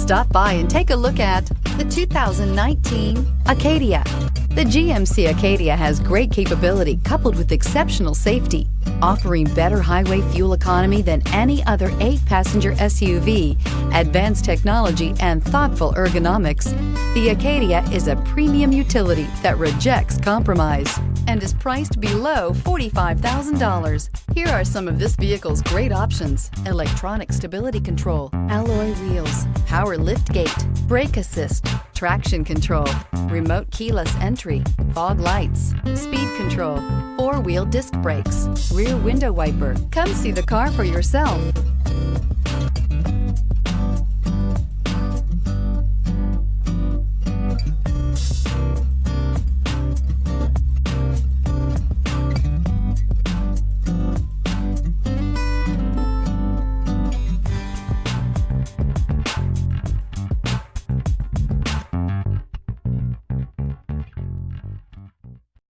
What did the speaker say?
Stop by and take a look at the 2019 Acadia. The GMC Acadia has great capability coupled with exceptional safety, offering better highway fuel economy than any other 8-passenger SUV, advanced technology, and thoughtful ergonomics. The Acadia is a premium utility that rejects compromise and is priced below $45,000. Here are some of this vehicle's great options: electronic stability control, alloy wheels, power liftgate, brake assist, traction control, remote keyless entry, fog lights, speed control, 4-wheel disc brakes, rear window wiper. Come see the car for yourself.